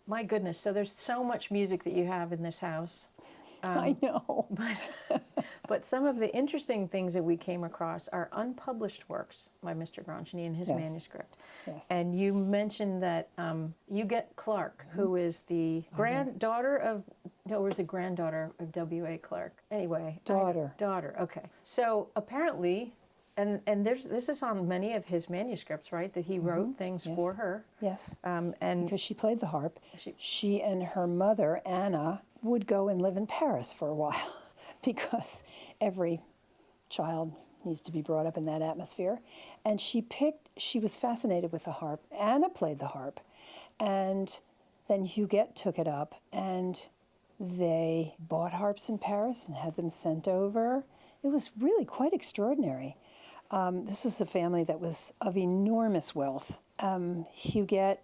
My goodness, so there's so much music that you have in this house. I know. But some of the interesting things that we came across are unpublished works by Mr. Grandjany in his Yes. manuscript. Yes. And you mentioned that Huguette Clark, who is the granddaughter of, no, or is the granddaughter of W.A. Clark? Anyway. Daughter. Daughter, okay. So apparently, and this is on many of his manuscripts, right, that he wrote things Yes. for her. Yes. And Because she played the harp. She- She and her mother, Anna, would go and live in Paris for a while because every child needs to be brought up in that atmosphere. And she was fascinated with the harp. Anna played the harp. And then Huguette took it up, and they bought harps in Paris and had them sent over. It was really quite extraordinary. This was a family that was of enormous wealth. Huguette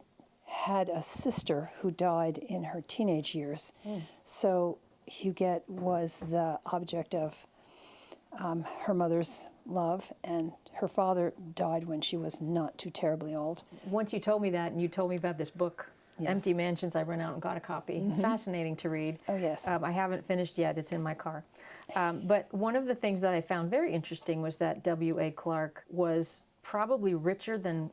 had a sister who died in her teenage years. So Huguette was the object of her mother's love, and her father died when she was not too terribly old. once you told me that, and you told me about this book, Yes. Empty Mansions, I went out and got a copy. Fascinating to read. Oh, yes. I haven't finished yet. It's in my car. But one of the things that I found very interesting was that W.A. Clark was probably richer than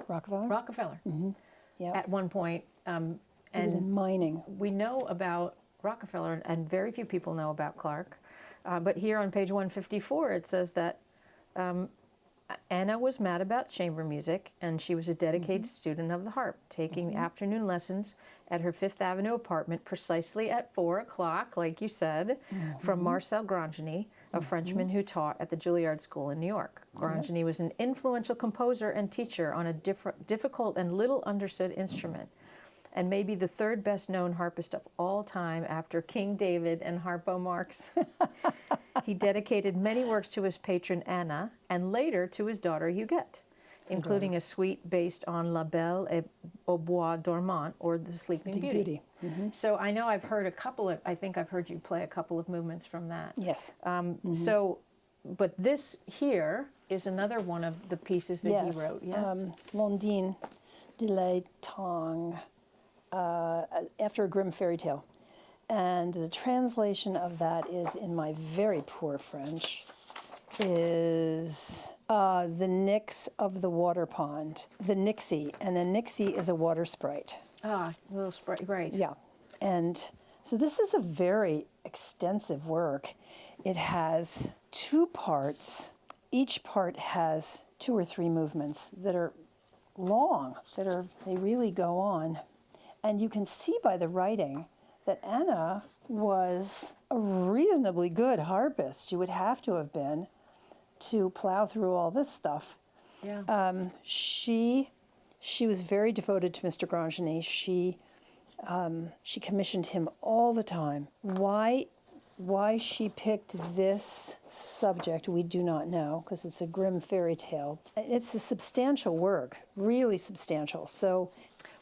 Rockefeller? Rockefeller Yeah. at one point. He was And in mining. we know about Rockefeller, and very few people know about Clark. But here on page 154, it says that Anna was mad about chamber music, and she was a dedicated student of the harp, taking afternoon lessons at her Fifth Avenue apartment precisely at 4 o'clock, like you said, from Marcel Grandjany, a Frenchman who taught at the Juilliard School in New York. Grandjany was an influential composer and teacher on a difficult and little understood instrument, and maybe the third best known harpist of all time after King David and Harpo Marx. He dedicated many works to his patron Anna, and later to his daughter Huguette, including a suite based on La Belle et au Bois dormant, or The Sleeping Beauty. So I know I've heard I think I've heard you play a couple of movements from that. Yes. So, but this here is another one of the pieces that Yes. he wrote, yes? Londine de l'Étang, after a grim fairy tale. And the translation of that is, in my very poor French, is the nix of the water pond, the nixie. And a nixie is a water sprite. Ah, little sprite, right. Yeah. And so this is a very extensive work. It has 2 parts. Each part has 2 or 3 movements that are long, they really go on. And you can see by the writing that Anna was a reasonably good harpist. She would have to have been to plow through all this stuff. Yeah. She was very devoted to Mr. Grandjany. She commissioned him all the time. Why she picked this subject, we do not know, because it's a grim fairy tale. It's a substantial work, really substantial. So,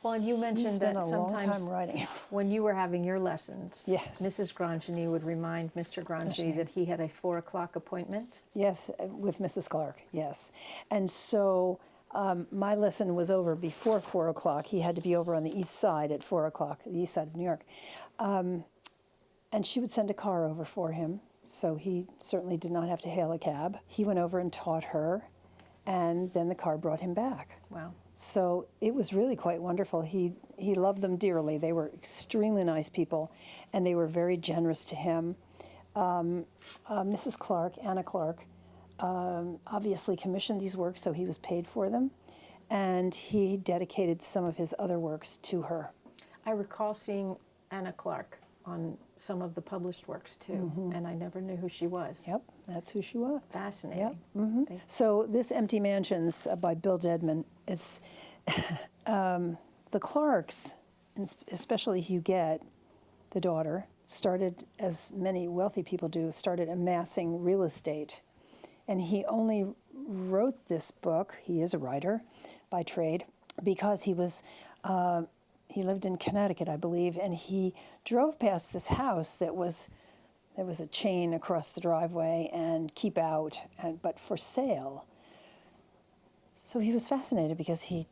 Well, and you mentioned that a long sometimes time writing. when you were having your lessons, Yes. Mrs. Grandjany would remind Mr. Grandjany that he had a 4 o'clock appointment. Yes, with Mrs. Clark, yes. And so my lesson was over before 4 o'clock. He had to be over on the east side at 4 o'clock, the east side of New York. And she would send a car over for him, so he certainly did not have to hail a cab. He went over and taught her, and then the car brought him back. Wow. So it was really quite wonderful. He loved them dearly. They were extremely nice people, and they were very generous to him. Mrs. Clark, Anna Clark, obviously commissioned these works, so he was paid for them, and he dedicated some of his other works to her. I recall seeing Anna Clark on some of the published works too, and I never knew who she was. Yep, that's who she was. Fascinating. Yep. So this Empty Mansions by Bill Dedman, it's the Clarks, and especially Huguette, the daughter, started, as many wealthy people do, started amassing real estate. And he only wrote this book, he is a writer by trade, because he lived in Connecticut, I believe, and he drove past this house there was a chain across the driveway and keep out, but for sale. So he was fascinated because he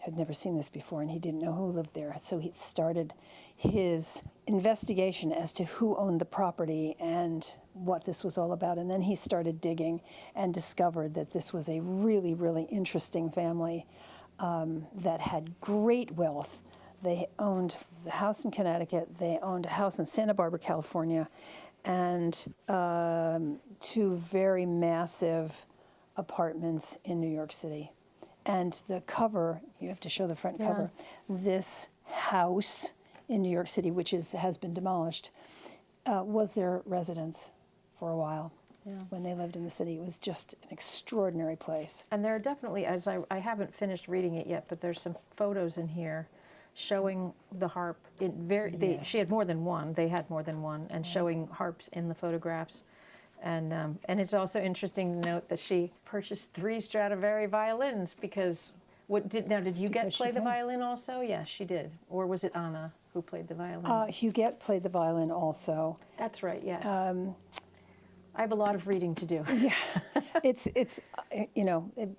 had never seen this before, and he didn't know who lived there. So he started his investigation as to who owned the property and what this was all about. And then he started digging and discovered that this was a really, really interesting family that had great wealth. They owned the house in Connecticut, they owned a house in Santa Barbara, California, and 2 very massive apartments in New York City. And the cover, you have to show the front cover, this house in New York City, which has been demolished, was their residence for a while. When they lived in the city. It was just an extraordinary place. And there are definitely, as I haven't finished reading it yet, but there's some photos in here showing the harp. She had more than one, they had more than one, and showing harps in the photographs. And it's also interesting to note that she purchased 3 Stradivari violins because, did you play the violin also? Yes, she did. Or was it Anna who played the violin? Huguette played the violin also. That's right, yes. I have a lot of reading to do. Yeah, it's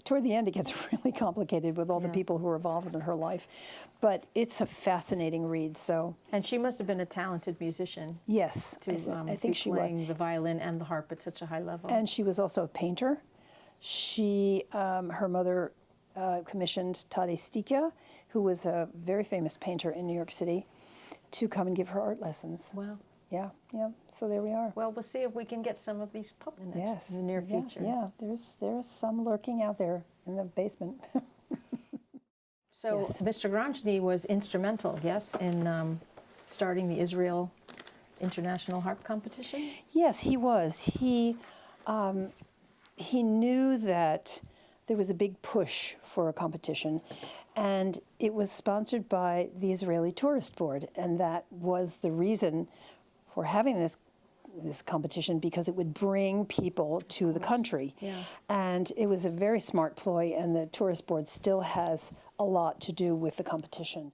toward the end it gets really complicated with all the people who are involved in her life, but it's a fascinating read. So. And she must have been a talented musician. Yes, I think she was playing the violin and the harp at such a high level. And she was also a painter. She, her mother, commissioned Tadej Stika, who was a very famous painter in New York City, to come and give her art lessons. Wow. Yeah. So there we are. Well, we'll see if we can get some of these published in the near future. Yeah, there's some lurking out there in the basement. So Mr. Grandjany was instrumental, yes, in starting the Israel International Harp Competition? Yes, he was. He knew that there was a big push for a competition, and it was sponsored by the Israeli Tourist Board, and that was the reason for having this competition, because it would bring people to the country. And it was a very smart ploy, and the Tourist Board still has a lot to do with the competition.